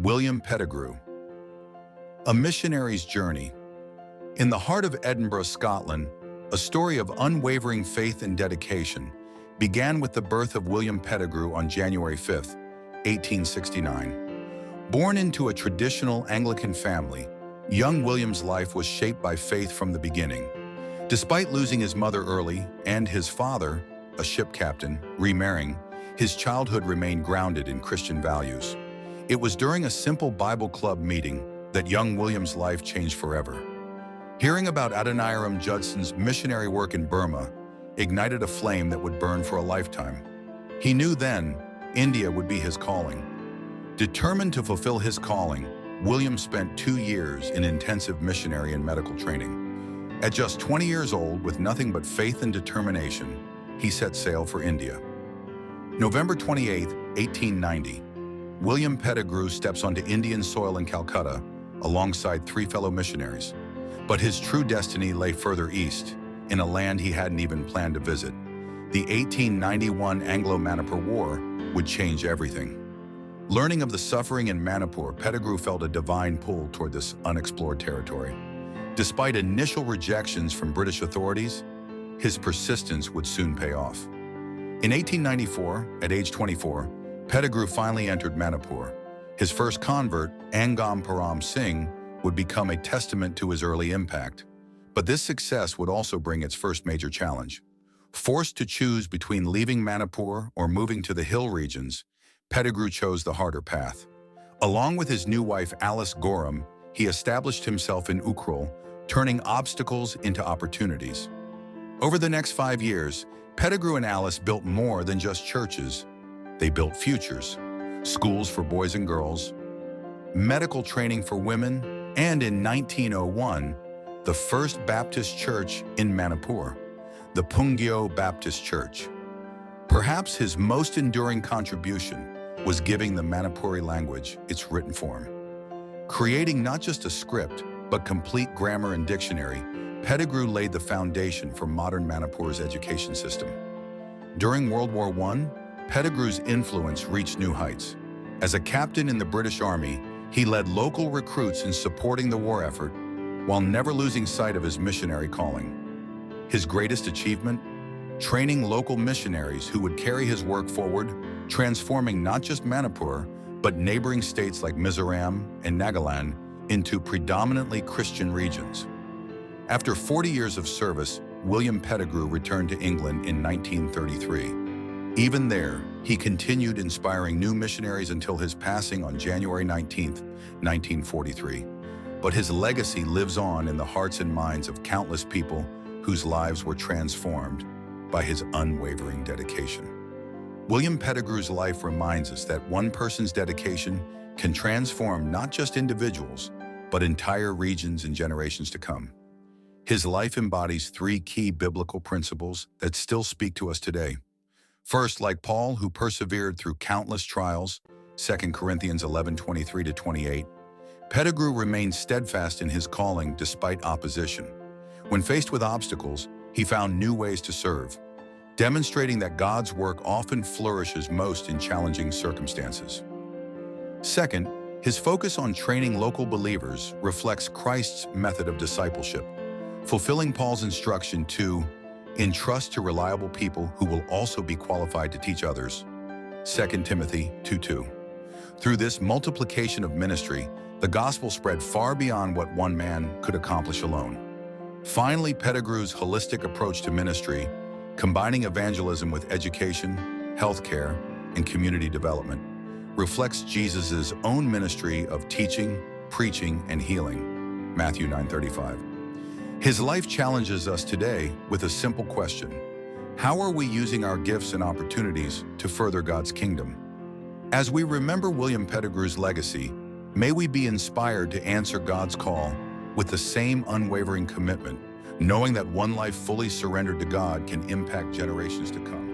William Pettigrew. A missionary's journey. In the heart of Edinburgh, Scotland, a story of unwavering faith and dedication began with the birth of William Pettigrew on January 5, 1869. Born into a traditional Anglican family, young William's life was shaped by faith from the beginning. Despite losing his mother early and his father, a ship captain, remarrying, his childhood remained grounded in Christian values. It was during a simple Bible club meeting that young William's life changed forever. Hearing about Adoniram Judson's missionary work in Burma ignited a flame that would burn for a lifetime. He knew then India would be his calling. Determined to fulfill his calling, William spent 2 years in intensive missionary and medical training. At just 20 years old, with nothing but faith and determination, he set sail for India. November 28, 1890. William Pettigrew steps onto Indian soil in Calcutta alongside 3 fellow missionaries. But his true destiny lay further east, in a land he hadn't even planned to visit. The 1891 Anglo-Manipur War would change everything. Learning of the suffering in Manipur, Pettigrew felt a divine pull toward this unexplored territory. Despite initial rejections from British authorities, his persistence would soon pay off. In 1894, at age 24, Pettigrew finally entered Manipur. His first convert, Angam Param Singh, would become a testament to his early impact. But this success would also bring its first major challenge. Forced to choose between leaving Manipur or moving to the hill regions, Pettigrew chose the harder path. Along with his new wife Alice Gorham, he established himself in Ukhrul, turning obstacles into opportunities. Over the next 5 years, Pettigrew and Alice built more than just churches. They built futures, schools for boys and girls, medical training for women, and in 1901, the first Baptist church in Manipur, the Pungyo Baptist Church. Perhaps his most enduring contribution was giving the Manipuri language its written form. Creating not just a script, but complete grammar and dictionary, Pettigrew laid the foundation for modern Manipur's education system. During World War I, Pettigrew's influence reached new heights. As a captain in the British Army, he led local recruits in supporting the war effort while never losing sight of his missionary calling. His greatest achievement? Training local missionaries who would carry his work forward, transforming not just Manipur, but neighboring states like Mizoram and Nagaland into predominantly Christian regions. After 40 years of service, William Pettigrew returned to England in 1933. Even there, he continued inspiring new missionaries until his passing on January 19, 1943. But his legacy lives on in the hearts and minds of countless people whose lives were transformed by his unwavering dedication. William Pettigrew's life reminds us that one person's dedication can transform not just individuals, but entire regions and generations to come. His life embodies 3 key biblical principles that still speak to us today. First, like Paul, who persevered through countless trials, 2 Corinthians 11:23-28, Pettigrew remained steadfast in his calling despite opposition. When faced with obstacles, he found new ways to serve, demonstrating that God's work often flourishes most in challenging circumstances. Second, his focus on training local believers reflects Christ's method of discipleship, fulfilling Paul's instruction to entrust to reliable people who will also be qualified to teach others, 2 Timothy 2:2. Through this multiplication of ministry, the gospel spread far beyond what one man could accomplish alone. Finally, Pettigrew's holistic approach to ministry, combining evangelism with education, healthcare, and community development, reflects Jesus' own ministry of teaching, preaching, and healing, Matthew 9:35. His life challenges us today with a simple question: how are we using our gifts and opportunities to further God's kingdom? As we remember William Pettigrew's legacy, may we be inspired to answer God's call with the same unwavering commitment, knowing that one life fully surrendered to God can impact generations to come.